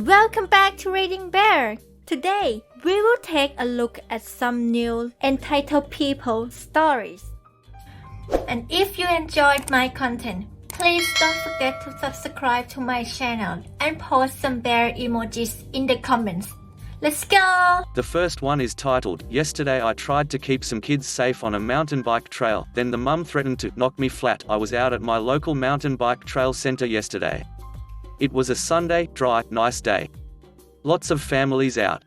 Welcome back to ReadingBear. Today, we will take a look at some new entitled people stories. And if you enjoyed my content, please don't forget to subscribe to my channel and post some bear emojis in the comments. Let's go! The first one is titled, "Yesterday I tried to keep some kids safe on a mountain bike trail, then the mum threatened to knock me flat. I was out at my local mountain bike trail center yesterday. It was a Sunday, dry, nice day. Lots of families out.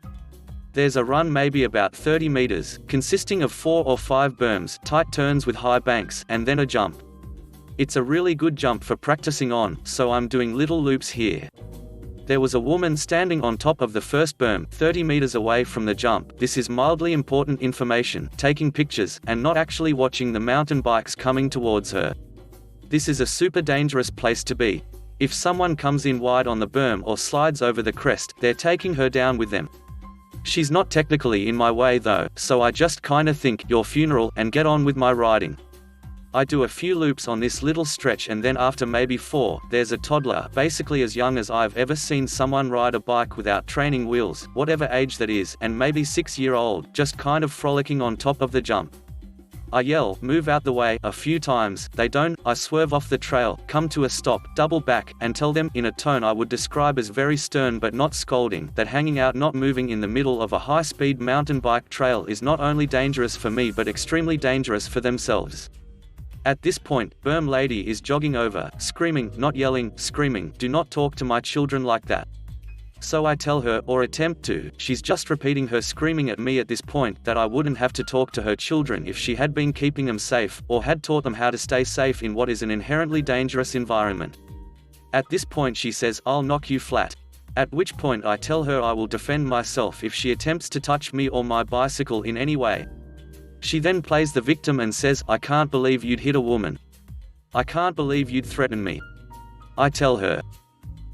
There's a run maybe about 30 meters, consisting of 4 or 5 berms, tight turns with high banks, and then a jump. It's a really good jump for practicing on, so I'm doing little loops here. There was a woman standing on top of the first berm, 30 meters away from the jump. This is mildly important information, taking pictures, and not actually watching the mountain bikes coming towards her. This is a super dangerous place to be. If someone comes in wide on the berm or slides over the crest, they're taking her down with them. She's not technically in my way though, so I just kinda think, your funeral, and get on with my riding. I do a few loops on this little stretch and then after maybe 4, there's a toddler, basically as young as I've ever seen someone ride a bike without training wheels, whatever age that is, and maybe 6-year-old, just kind of frolicking on top of the jump. I yell, "Move out the way," a few times. They don't. I swerve off the trail, come to a stop, double back, and tell them, in a tone I would describe as very stern but not scolding, that hanging out not moving in the middle of a high-speed mountain bike trail is not only dangerous for me but extremely dangerous for themselves. At this point, berm lady is jogging over, screaming, not yelling, screaming, "Do not talk to my children like that." So I tell her, or attempt to, she's just repeating her screaming at me at this point, that I wouldn't have to talk to her children if she had been keeping them safe, or had taught them how to stay safe in what is an inherently dangerous environment. At this point she says, "I'll knock you flat." At which point I tell her I will defend myself if she attempts to touch me or my bicycle in any way. She then plays the victim and says, "I can't believe you'd hit a woman. I can't believe you'd threaten me." I tell her.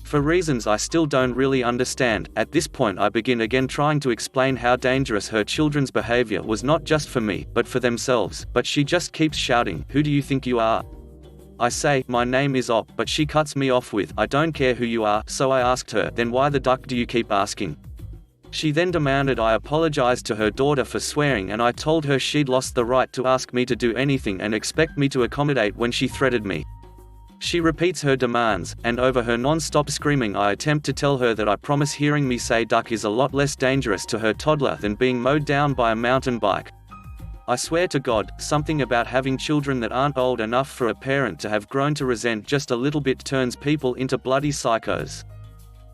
For reasons I still don't really understand, at this point I begin again trying to explain how dangerous her children's behavior was not just for me, but for themselves, but she just keeps shouting, "Who do you think you are?" I say, "My name is Op," but she cuts me off with, "I don't care who you are." So I asked her, "Then why the duck do you keep asking?" She then demanded I apologize to her daughter for swearing, and I told her she'd lost the right to ask me to do anything and expect me to accommodate when she threatened me. She repeats her demands, and over her non-stop screaming I attempt to tell her that I promise hearing me say duck is a lot less dangerous to her toddler than being mowed down by a mountain bike. I swear to God, something about having children that aren't old enough for a parent to have grown to resent just a little bit turns people into bloody psychos.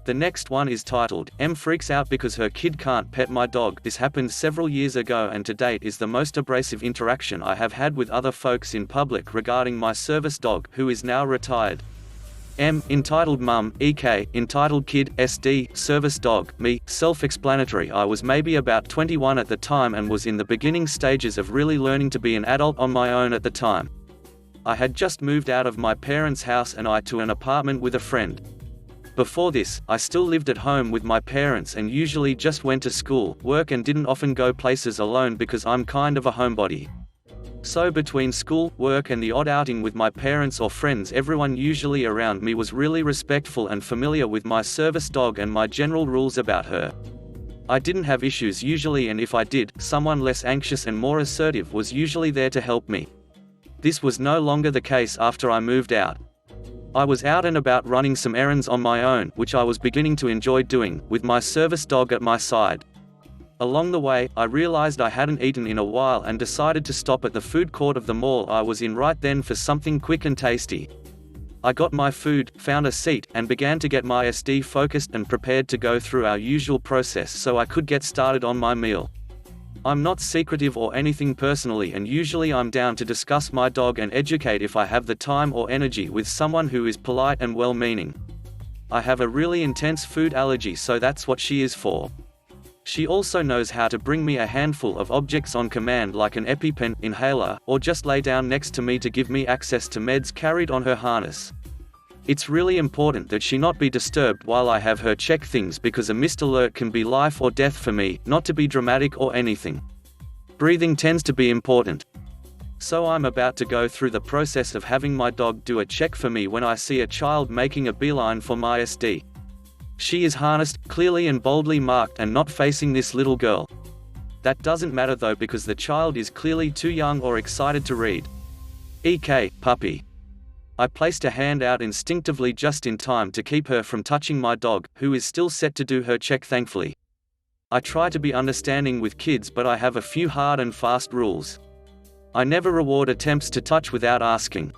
The next one is titled, "M freaks out because her kid can't pet my dog." This happened several years ago and to date is the most abrasive interaction I have had with other folks in public regarding my service dog, who is now retired. M, entitled Mum, EK, entitled Kid, SD, service dog, me, self-explanatory. I was maybe about 21 at the time and was in the beginning stages of really learning to be an adult on my own at the time. I had just moved out of my parents' house and to an apartment with a friend. Before this, I still lived at home with my parents and usually just went to school, work and didn't often go places alone because I'm kind of a homebody. So between school, work and the odd outing with my parents or friends, everyone usually around me was really respectful and familiar with my service dog and my general rules about her. I didn't have issues usually, and if I did, someone less anxious and more assertive was usually there to help me. This was no longer the case after I moved out. I was out and about running some errands on my own, which I was beginning to enjoy doing, with my service dog at my side. Along the way, I realized I hadn't eaten in a while and decided to stop at the food court of the mall I was in right then for something quick and tasty. I got my food, found a seat, and began to get my SD focused and prepared to go through our usual process so I could get started on my meal. I'm not secretive or anything personally, and usually I'm down to discuss my dog and educate if I have the time or energy with someone who is polite and well-meaning. I have a really intense food allergy, so that's what she is for. She also knows how to bring me a handful of objects on command, like an EpiPen, inhaler, or just lay down next to me to give me access to meds carried on her harness. It's really important that she not be disturbed while I have her check things, because a missed alert can be life or death for me, not to be dramatic or anything. Breathing tends to be important. So I'm about to go through the process of having my dog do a check for me when I see a child making a beeline for my SD. She is harnessed, clearly and boldly marked and not facing this little girl. That doesn't matter though because the child is clearly too young or excited to read. EK, puppy. I placed a hand out instinctively just in time to keep her from touching my dog, who is still set to do her check thankfully. I try to be understanding with kids but I have a few hard and fast rules. I never reward attempts to touch without asking.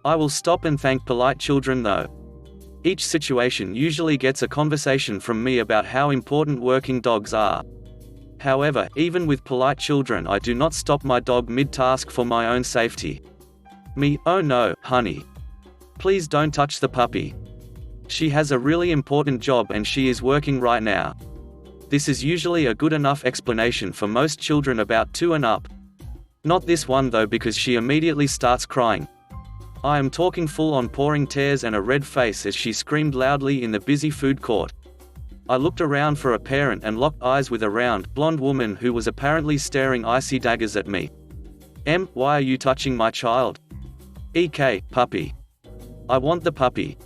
I will stop and thank polite children though. Each situation usually gets a conversation from me about how important working dogs are. However, even with polite children I do not stop my dog mid-task for my own safety. Me, oh no, honey. Please don't touch the puppy. She has a really important job and she is working right now. This is usually a good enough explanation for most children about 2 and up. Not this one though because she immediately starts crying. I am talking full on pouring tears and a red face as she screamed loudly in the busy food court. I looked around for a parent and locked eyes with a round, blonde woman who was apparently staring icy daggers at me. M, why are you touching my child? EK, puppy. I want the puppy.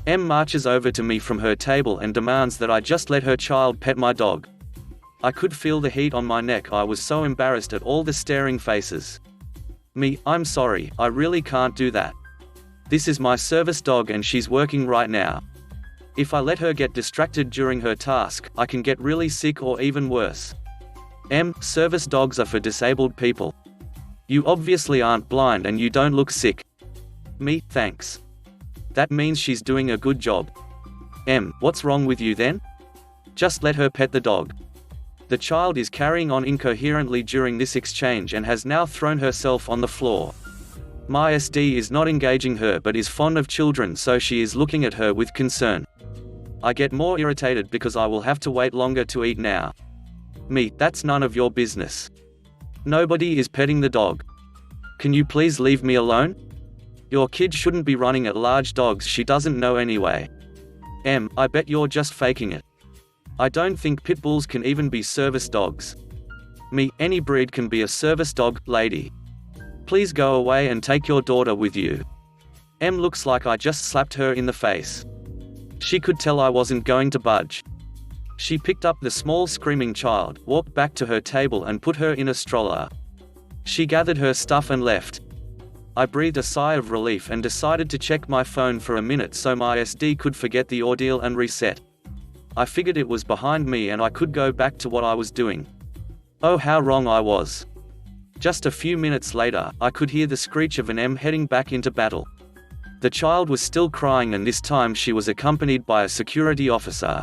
M marches over to me from her table and demands that I just let her child pet my dog. I could feel the heat on my neck. I was so embarrassed at all the staring faces. Me, I'm sorry, I really can't do that. This is my service dog and she's working right now. If I let her get distracted during her task, I can get really sick or even worse. M, service dogs are for disabled people. You obviously aren't blind and you don't look sick. Me, thanks. That means she's doing a good job. M, what's wrong with you then? Just let her pet the dog. The child is carrying on incoherently during this exchange and has now thrown herself on the floor. My SD is not engaging her but is fond of children so she is looking at her with concern. I get more irritated because I will have to wait longer to eat now. Me, that's none of your business. Nobody is petting the dog. Can you please leave me alone? Your kid shouldn't be running at large dogs she doesn't know anyway. M, I bet you're just faking it. I don't think pit bulls can even be service dogs. Me, any breed can be a service dog, lady. Please go away and take your daughter with you. M looks like I just slapped her in the face. She could tell I wasn't going to budge. She picked up the small screaming child, walked back to her table and put her in a stroller. She gathered her stuff and left. I breathed a sigh of relief and decided to check my phone for a minute so my SD could forget the ordeal and reset. I figured it was behind me and I could go back to what I was doing. Oh, how wrong I was. Just a few minutes later, I could hear the screech of an M heading back into battle. The child was still crying and this time she was accompanied by a security officer.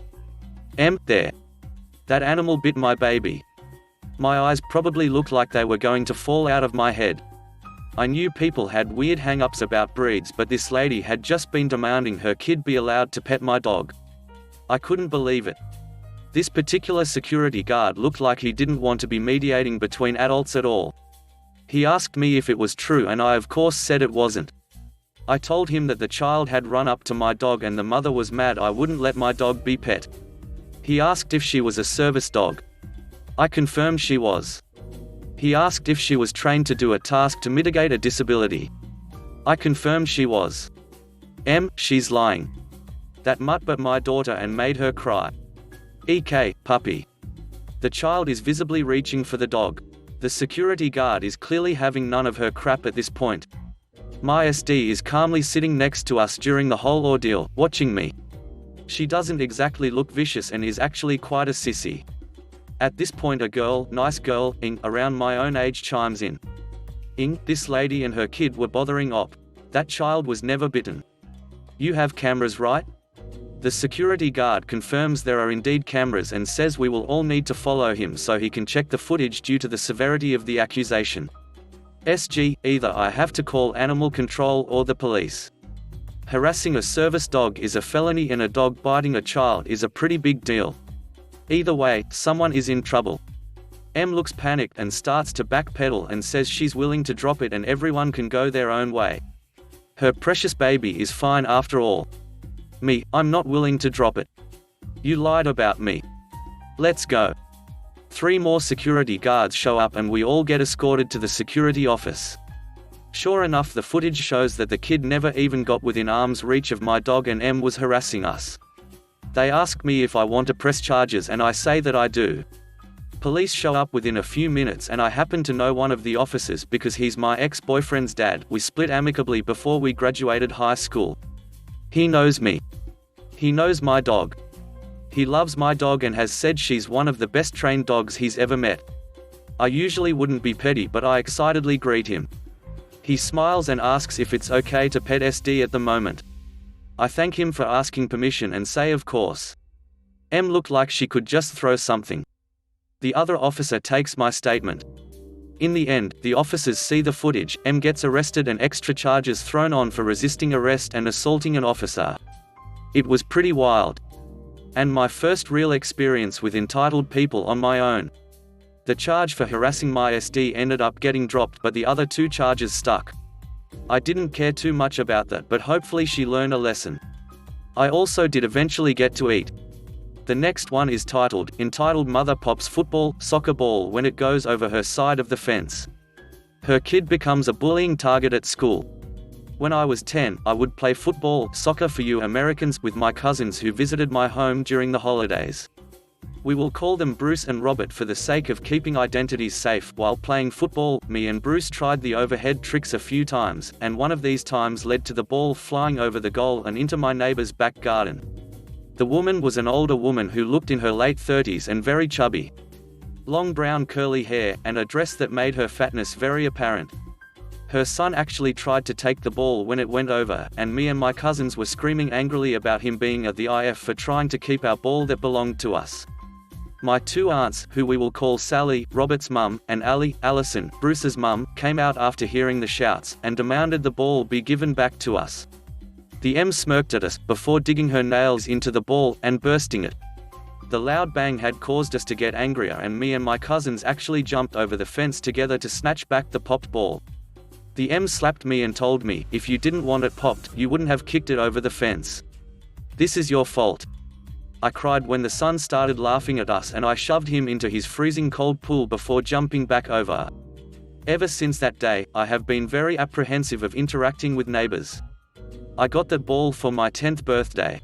M, there. That animal bit my baby. My eyes probably looked like they were going to fall out of my head. I knew people had weird hang-ups about breeds but this lady had just been demanding her kid be allowed to pet my dog. I couldn't believe it. This particular security guard looked like he didn't want to be mediating between adults at all. He asked me if it was true and I of course said it wasn't. I told him that the child had run up to my dog and the mother was mad I wouldn't let my dog be pet. He asked if she was a service dog. I confirmed she was. He asked if she was trained to do a task to mitigate a disability. I confirmed she was. M, she's lying. That mutt but my daughter and made her cry. EK, puppy. The child is visibly reaching for the dog. The security guard is clearly having none of her crap at this point. My SD is calmly sitting next to us during the whole ordeal, watching me. She doesn't exactly look vicious and is actually quite a sissy. At this point a girl, nice girl, around my own age chimes in. This lady and her kid were bothering op. That child was never bitten. You have cameras, right? The security guard confirms there are indeed cameras and says we will all need to follow him so he can check the footage due to the severity of the accusation. SG, either I have to call animal control or the police. Harassing a service dog is a felony and a dog biting a child is a pretty big deal. Either way, someone is in trouble. M looks panicked and starts to backpedal and says she's willing to drop it and everyone can go their own way. Her precious baby is fine after all. Me, I'm not willing to drop it. You lied about me. Let's go. 3 more security guards show up and we all get escorted to the security office. Sure enough, the footage shows that the kid never even got within arm's reach of my dog and M was harassing us. They ask me if I want to press charges and I say that I do. Police show up within a few minutes and I happen to know one of the officers because he's my ex-boyfriend's dad. We split amicably before we graduated high school. He knows me. He knows my dog. He loves my dog and has said she's one of the best trained dogs he's ever met. I usually wouldn't be petty, but I excitedly greet him. He smiles and asks if it's okay to pet SD at the moment. I thank him for asking permission and say of course. M looked like she could just throw something. The other officer takes my statement. In the end, the officers see the footage, M gets arrested and extra charges thrown on for resisting arrest and assaulting an officer. It was pretty wild. And my first real experience with entitled people on my own. The charge for harassing my SD ended up getting dropped, but the other 2 charges stuck. I didn't care too much about that, but hopefully she learned a lesson. I also did eventually get to eat. The next one is entitled Mother Pops Football, Soccer Ball when it goes over her side of the fence. Her kid becomes a bullying target at school. When I was 10, I would play football, soccer for you Americans, with my cousins who visited my home during the holidays. We will call them Bruce and Robert for the sake of keeping identities safe. While playing football, me and Bruce tried the overhead tricks a few times, and one of these times led to the ball flying over the goal and into my neighbor's back garden. The woman was an older woman who looked in her late 30s and very chubby. Long brown curly hair, and a dress that made her fatness very apparent. Her son actually tried to take the ball when it went over, and me and my cousins were screaming angrily about him being at the IF for trying to keep our ball that belonged to us. My 2 aunts, who we will call Sally, Robert's mum, and Allison, Bruce's mum, came out after hearing the shouts, and demanded the ball be given back to us. The M smirked at us, before digging her nails into the ball, and bursting it. The loud bang had caused us to get angrier, and me and my cousins actually jumped over the fence together to snatch back the popped ball. The M slapped me and told me, if you didn't want it popped, you wouldn't have kicked it over the fence. This is your fault. I cried when the son started laughing at us, and I shoved him into his freezing cold pool before jumping back over. Ever since that day, I have been very apprehensive of interacting with neighbors. I got that ball for my 10th birthday.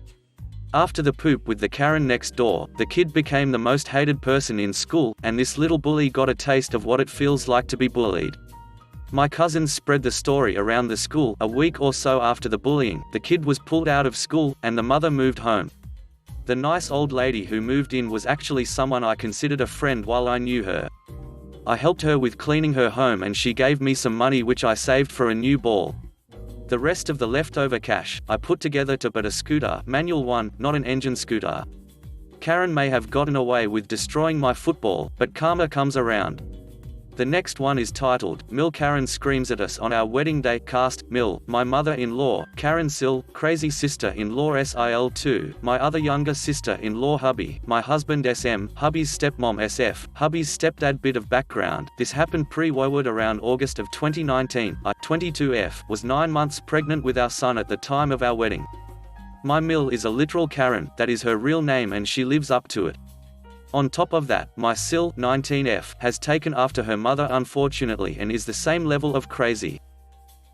After the poop with the Karen next door, the kid became the most hated person in school, and this little bully got a taste of what it feels like to be bullied. My cousins spread the story around the school. A week or so after the bullying, the kid was pulled out of school, and the mother moved home. The nice old lady who moved in was actually someone I considered a friend while I knew her. I helped her with cleaning her home, and she gave me some money which I saved for a new ball. The rest of the leftover cash, I put together to buy a scooter, manual one, not an engine scooter. Karen may have gotten away with destroying my football, but karma comes around. The next one is titled, Mill Karen Screams at Us on Our Wedding Day. Cast, Mill, my mother-in-law, Karen Sil, crazy sister-in-law SIL2, my other younger sister-in-law Hubby, my husband SM, Hubby's stepmom SF, Hubby's stepdad. Bit of background, this happened pre-Wowood around August of 2019. I, 22F, was 9 months pregnant with our son at the time of our wedding. My Mill is a literal Karen, that is her real name, and she lives up to it. On top of that, my Sil, 19F, has taken after her mother unfortunately and is the same level of crazy.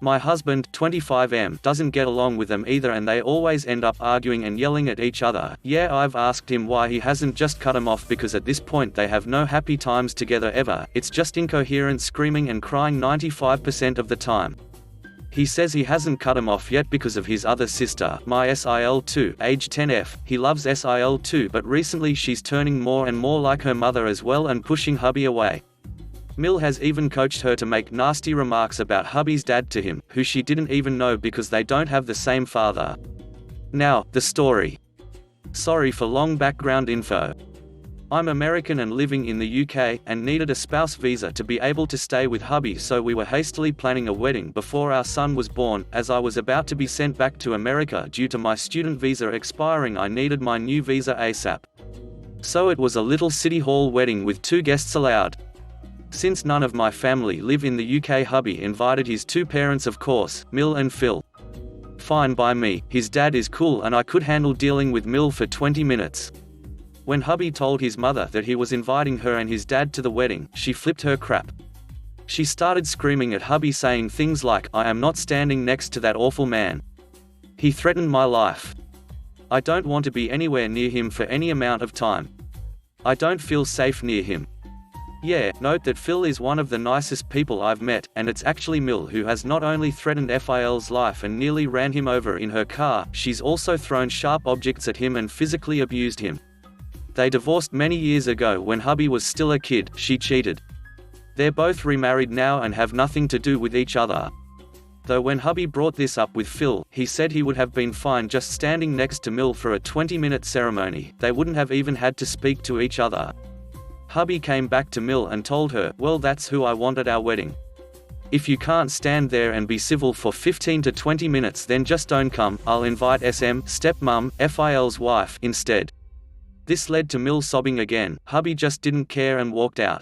My husband, 25M, doesn't get along with them either, and they always end up arguing and yelling at each other. Yeah, I've asked him why he hasn't just cut them off, because at this point they have no happy times together ever. It's just incoherent screaming and crying 95% of the time. He says he hasn't cut him off yet because of his other sister, my SIL2, age 10F. He loves SIL2, but recently she's turning more and more like her mother as well and pushing hubby away. Mill has even coached her to make nasty remarks about hubby's dad to him, who she didn't even know because they don't have the same father. Now, the story. Sorry for long background info. I'm American and living in the UK, and needed a spouse visa to be able to stay with hubby, so we were hastily planning a wedding before our son was born. As I was about to be sent back to America due to my student visa expiring, I needed my new visa ASAP. So it was a little city hall wedding with 2 guests allowed. Since none of my family live in the UK, hubby invited his 2 parents, of course, Mill and Phil. Fine by me, his dad is cool and I could handle dealing with Mill for 20 minutes. When hubby told his mother that he was inviting her and his dad to the wedding, she flipped her crap. She started screaming at hubby, saying things like, "I am not standing next to that awful man. He threatened my life. I don't want to be anywhere near him for any amount of time. I don't feel safe near him. Yeah, note that Phil is one of the nicest people I've met, and it's actually Mill who has not only threatened Phil's life and nearly ran him over in her car, she's also thrown sharp objects at him and physically abused him. They divorced many years ago when hubby was still a kid. She cheated. They're both remarried now and have nothing to do with each other. Though when hubby brought this up with Phil, he said he would have been fine just standing next to Mill for a 20-minute ceremony. They wouldn't have even had to speak to each other. Hubby came back to Mill and told her, well, that's who I want at our wedding. If you can't stand there and be civil for 15 to 20 minutes, then just don't come. I'll invite SM, stepmom, Phil's wife, instead. This led to Mill sobbing again. Hubby just didn't care and walked out.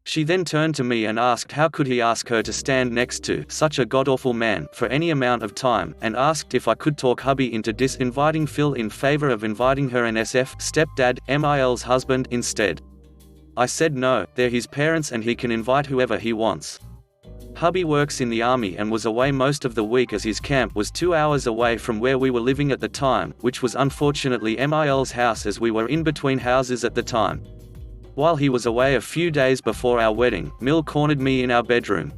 She then turned to me and asked how could he ask her to stand next to such a godawful man for any amount of time, and asked if I could talk hubby into disinviting Phil in favor of inviting her and SF, stepdad, Mil's husband, instead. I said no, they're his parents and he can invite whoever he wants. Hubby works in the army and was away most of the week as his camp was 2 hours away from where we were living at the time, which was unfortunately Mil's house as we were in between houses at the time. While he was away a few days before our wedding, Mill cornered me in our bedroom.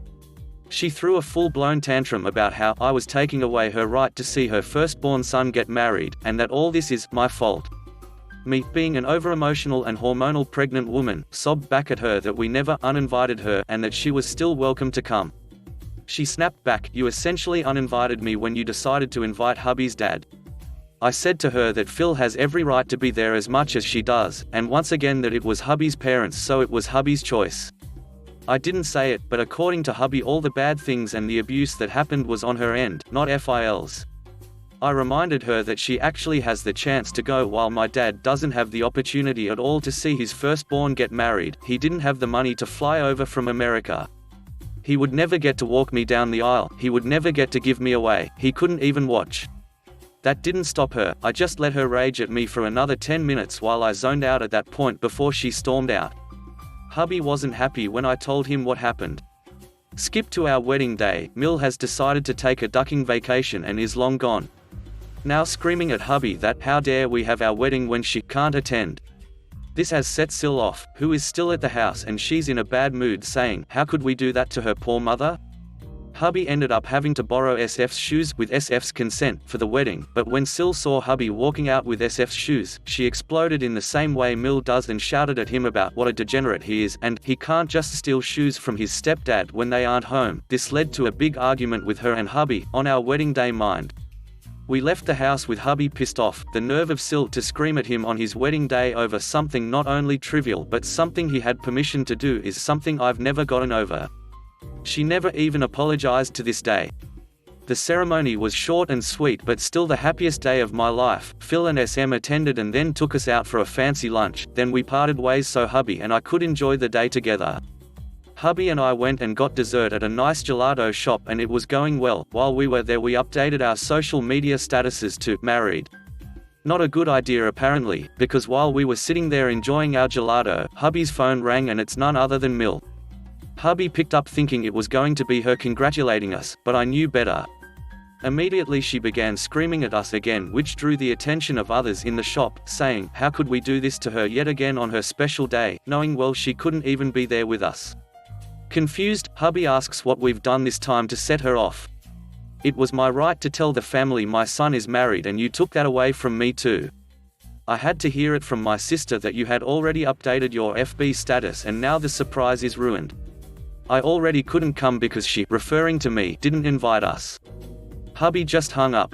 She threw a full-blown tantrum about how I was taking away her right to see her firstborn son get married, and that all this is my fault. Me, being an over-emotional and hormonal pregnant woman, sobbed back at her that we never uninvited her and that she was still welcome to come. She snapped back, you essentially uninvited me when you decided to invite hubby's dad. I said to her that Phil has every right to be there as much as she does, and once again that it was hubby's parents, so it was hubby's choice. I didn't say it, but according to hubby all the bad things and the abuse that happened was on her end, not Phil's. I reminded her that she actually has the chance to go while my dad doesn't have the opportunity at all to see his firstborn get married. He didn't have the money to fly over from America. He would never get to walk me down the aisle, he would never get to give me away, he couldn't even watch. That didn't stop her, I just let her rage at me for another 10 minutes while I zoned out at that point before she stormed out. Hubby wasn't happy when I told him what happened. Skip to our wedding day, Mill has decided to take a ducking vacation and is long gone. Now screaming at hubby that how dare we have our wedding when she can't attend. This has set Sil off, who is still at the house, and she's in a bad mood saying, how could we do that to her poor mother? Hubby ended up having to borrow SF's shoes with SF's consent for the wedding, but when Sil saw hubby walking out with SF's shoes, she exploded in the same way Mill does and shouted at him about what a degenerate he is and he can't just steal shoes from his stepdad when they aren't home. This led to a big argument with her and hubby on our wedding day. Mind. We left the house with hubby pissed off. The nerve of Sil to scream at him on his wedding day over something not only trivial but something he had permission to do is something I've never gotten over. She never even apologized to this day. The ceremony was short and sweet but still the happiest day of my life. Phil and SM attended and then took us out for a fancy lunch, then we parted ways so hubby and I could enjoy the day together. Hubby and I went and got dessert at a nice gelato shop and it was going well. While we were there we updated our social media statuses to married. Not a good idea apparently, because while we were sitting there enjoying our gelato, hubby's phone rang and it's none other than Mill. Hubby picked up thinking it was going to be her congratulating us, but I knew better. Immediately she began screaming at us again, which drew the attention of others in the shop, saying, how could we do this to her yet again on her special day, knowing well she couldn't even be there with us. Confused, hubby asks what we've done this time to set her off. It was my right to tell the family my son is married and you took that away from me too. I had to hear it from my sister that you had already updated your FB status and now the surprise is ruined. I already couldn't come because she, referring to me, didn't invite us. Hubby just hung up.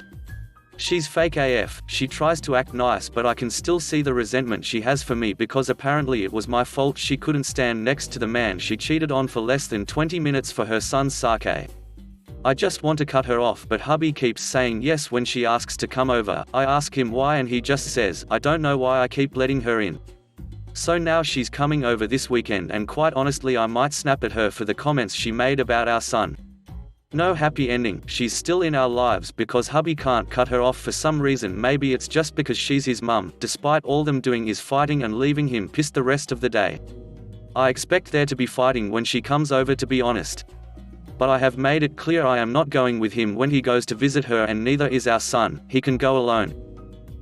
She's fake AF, she tries to act nice but I can still see the resentment she has for me because apparently it was my fault she couldn't stand next to the man she cheated on for less than 20 minutes for her son's sake. I just want to cut her off but hubby keeps saying yes when she asks to come over. I ask him why and he just says, I don't know why I keep letting her in. So now she's coming over this weekend and quite honestly I might snap at her for the comments she made about our son. No happy ending, she's still in our lives because hubby can't cut her off for some reason. Maybe it's just because she's his mum, despite all them doing is fighting and leaving him pissed the rest of the day. I expect there to be fighting when she comes over to be honest. But I have made it clear I am not going with him when he goes to visit her and neither is our son, he can go alone.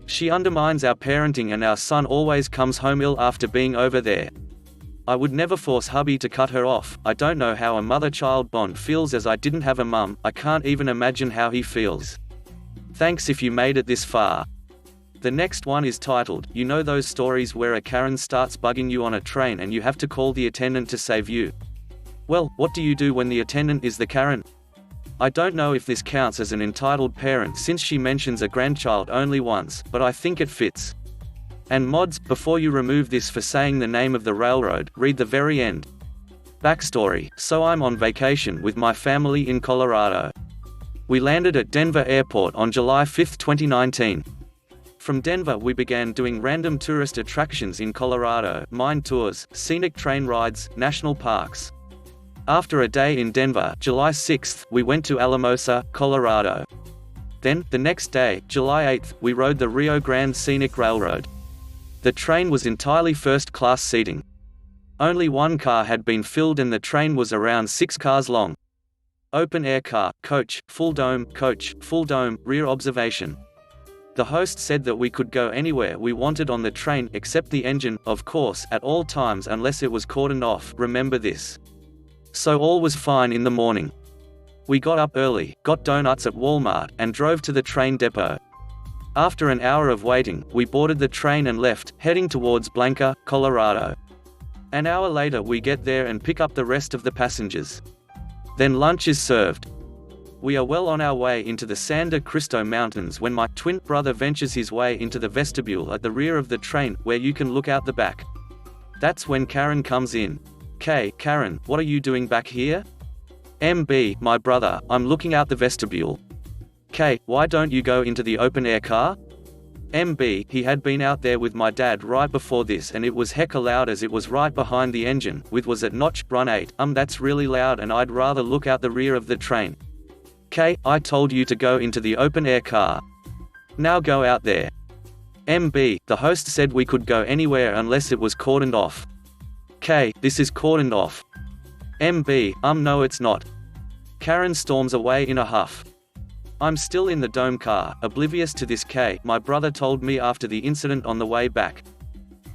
She undermines our parenting and our son always comes home ill after being over there. I would never force hubby to cut her off. I don't know how a mother-child bond feels as I didn't have a mum. I can't even imagine how he feels. Thanks if you made it this far. The next one is titled, you know those stories where a Karen starts bugging you on a train and you have to call the attendant to save you? Well, what do you do when the attendant is the Karen? I don't know if this counts as an entitled parent since she mentions a grandchild only once, but I think it fits. And mods, before you remove this for saying the name of the railroad, read the very end. Backstory: so I'm on vacation with my family in Colorado. We landed at Denver Airport on July 5, 2019. From Denver we began doing random tourist attractions in Colorado, mine tours, scenic train rides, national parks. After a day in Denver, July 6th, we went to Alamosa, Colorado. Then, the next day, July 8th, we rode the Rio Grande Scenic Railroad. The train was entirely first-class seating. Only one car had been filled and the train was around 6 cars long. Open-air car, coach, full dome, rear observation. The host said that we could go anywhere we wanted on the train except the engine, of course, at all times unless it was cordoned off, remember this. So all was fine in the morning. We got up early, got donuts at Walmart, and drove to the train depot. After an hour of waiting, we boarded the train and left, heading towards Blanca, Colorado. An hour later we get there and pick up the rest of the passengers. Then lunch is served. We are well on our way into the Santa Cristo Mountains when my twin brother ventures his way into the vestibule at the rear of the train, where you can look out the back. That's when Karen comes in. K, Karen, what are you doing back here? MB, my brother, I'm looking out the vestibule. K, why don't you go into the open-air car? MB, he had been out there with my dad right before this and it was hecka loud as it was right behind the engine, was at notch, run 8, that's really loud and I'd rather look out the rear of the train. K, I told you to go into the open-air car. Now go out there. MB, the host said we could go anywhere unless it was cordoned off. K, this is cordoned off. MB, no it's not. Karen storms away in a huff. I'm still in the dome car, oblivious to this. K, my brother told me after the incident on the way back.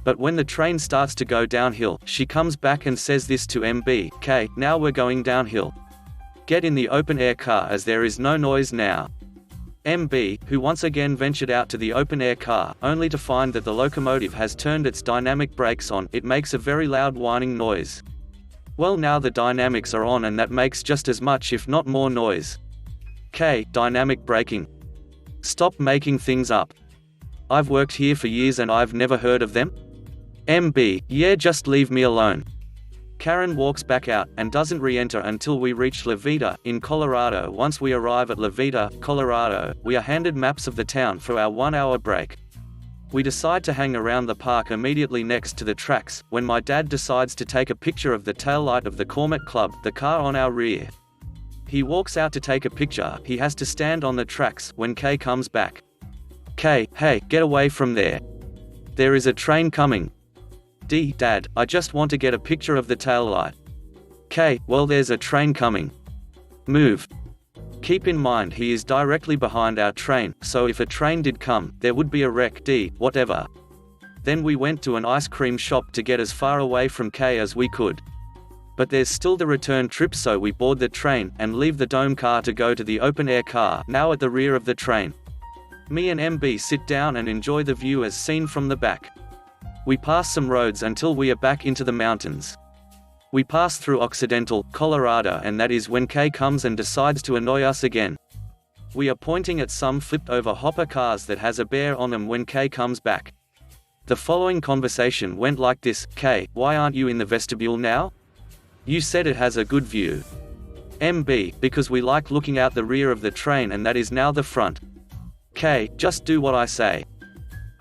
But when the train starts to go downhill, she comes back and says this to MB, K, now we're going downhill. Get in the open-air car as there is no noise now. MB, who once again ventured out to the open-air car, only to find that the locomotive has turned its dynamic brakes on, it makes a very loud whining noise. Well, now the dynamics are on and that makes just as much if not more noise. K, dynamic braking. Stop making things up. I've worked here for years and I've never heard of them. MB, yeah, just leave me alone. Karen walks back out, and doesn't re-enter until we reach La Veta, in Colorado. Once we arrive at La Veta, Colorado, we are handed maps of the town for our 1-hour break. We decide to hang around the park immediately next to the tracks, when my dad decides to take a picture of the taillight of the Cormet Club, the car on our rear. He walks out to take a picture, he has to stand on the tracks, when K comes back. K, hey, get away from there. There is a train coming. D, Dad, I just want to get a picture of the taillight. K, well there's a train coming. Move. Keep in mind he is directly behind our train, so if a train did come, there would be a wreck. D, whatever. Then we went to an ice cream shop to get as far away from K as we could. But there's still the return trip, so we board the train, and leave the dome car to go to the open-air car, now at the rear of the train. Me and MB sit down and enjoy the view as seen from the back. We pass some roads until we are back into the mountains. We pass through Occidental, Colorado, and that is when K comes and decides to annoy us again. We are pointing at some flipped-over hopper cars that has a bear on them when K comes back. The following conversation went like this: K, why aren't you in the vestibule now? You said it has a good view. MB, because we like looking out the rear of the train and that is now the front. K, just do what I say.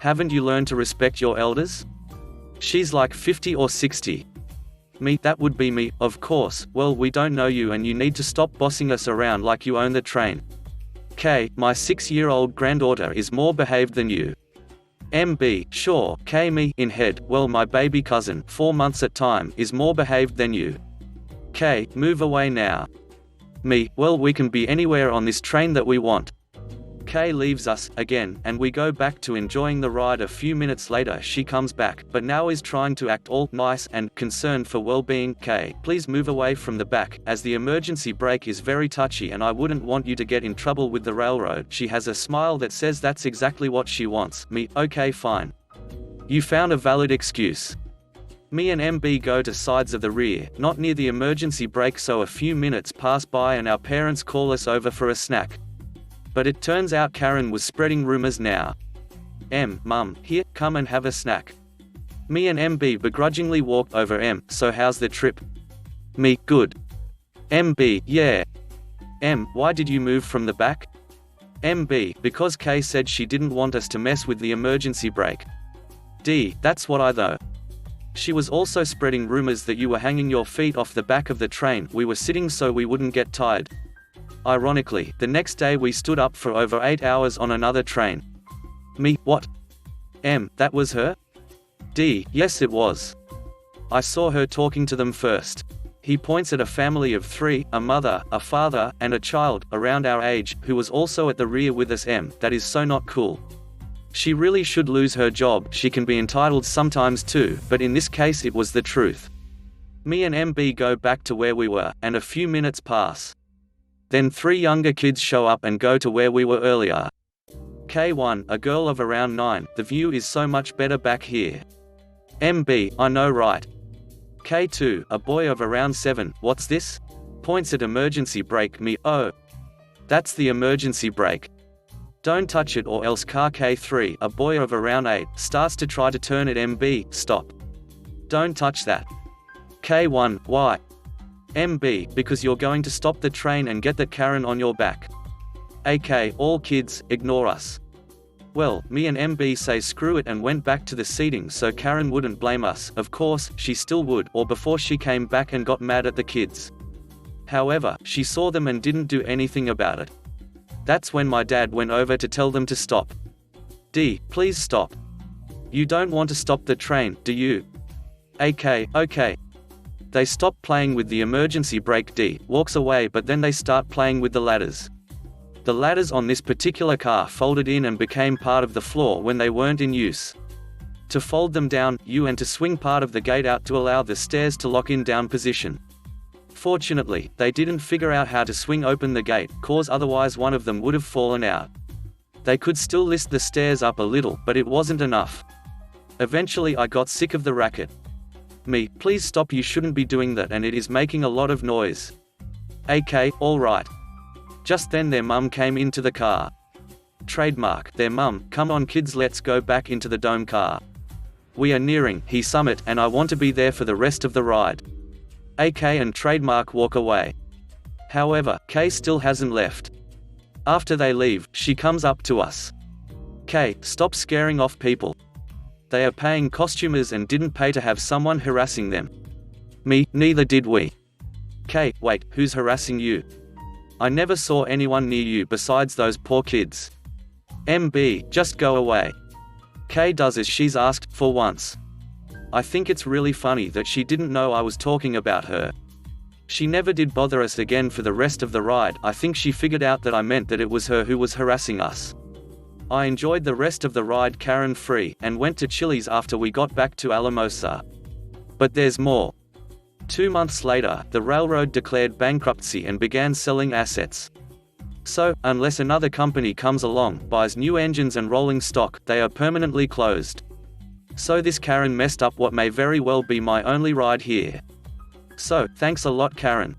Haven't you learned to respect your elders? She's like 50 or 60. Me, that would be me, of course. Well, we don't know you and you need to stop bossing us around like you own the train. K, my 6-year-old granddaughter is more behaved than you. MB, sure. K, me, in head, well my baby cousin, 4 months at time, is more behaved than you. K, move away now. Me, well we can be anywhere on this train that we want. Kay leaves us, again, and we go back to enjoying the ride. A few minutes later she comes back, but now is trying to act all nice and concerned for well-being. Kay, please move away from the back, as the emergency brake is very touchy and I wouldn't want you to get in trouble with the railroad. She has a smile that says that's exactly what she wants. Me, okay fine. You found a valid excuse. Me and MB go to sides of the rear, not near the emergency brake, so a few minutes pass by and our parents call us over for a snack. But it turns out Karen was spreading rumors now. Mum, here, come and have a snack. Me and MB begrudgingly walked over. So how's the trip? Me, good. MB, yeah. Why did you move from the back? MB, because Kay said she didn't want us to mess with the emergency brake. D, that's what I thought. She was also spreading rumors that you were hanging your feet off the back of the train we were sitting so we wouldn't get tired. Ironically, the next day we stood up for over 8 hours on another train. Me, what? That was her? D, yes it was. I saw her talking to them first. He points at a family of 3, a mother, a father, and a child, around our age, who was also at the rear with us. That is so not cool. She really should lose her job. She can be entitled sometimes too, but in this case it was the truth. Me and MB go back to where we were, and a few minutes pass. Then 3 younger kids show up and go to where we were earlier. K1, a girl of around 9, the view is so much better back here. MB, I know right. K2, a boy of around 7, what's this? Points at emergency brake. Me, oh. That's the emergency brake. Don't touch it or else. Car. K3, a boy of around 8, starts to try to turn it. MB, stop. Don't touch that. K1, why? MB, because you're going to stop the train and get that Karen on your back. AK, all kids, ignore us. Well, me and MB say screw it and went back to the seating so Karen wouldn't blame us. Of course, she still would, or before she came back and got mad at the kids. However, she saw them and didn't do anything about it. That's when my dad went over to tell them to stop. D, please stop. You don't want to stop the train, do you? AK, okay. They stop playing with the emergency brake. D walks away, but then they start playing with the ladders. The ladders on this particular car folded in and became part of the floor when they weren't in use. To fold them down, and to swing part of the gate out to allow the stairs to lock in down position. Fortunately, they didn't figure out how to swing open the gate, cause otherwise one of them would have fallen out. They could still lift the stairs up a little, but it wasn't enough. Eventually I got sick of the racket. Me, please stop, you shouldn't be doing that and it is making a lot of noise. AK, alright. Just then their mum came into the car. Trademark, their mum, come on kids, let's go back into the dome car. We are nearing the summit and I want to be there for the rest of the ride. AK and Trademark walk away. However, K still hasn't left. After they leave, she comes up to us. K, stop scaring off people. They are paying costumers and didn't pay to have someone harassing them. Me, neither did we. K, wait, who's harassing you? I never saw anyone near you besides those poor kids. MB, just go away. K does as she's asked, for once. I think it's really funny that she didn't know I was talking about her. She never did bother us again for the rest of the ride. I think she figured out that I meant that it was her who was harassing us. I enjoyed the rest of the ride Karen free, and went to Chili's after we got back to Alamosa. But there's more. 2 months later, the railroad declared bankruptcy and began selling assets. So, unless another company comes along, buys new engines and rolling stock, they are permanently closed. So this Karen messed up what may very well be my only ride here. So, thanks a lot Karen.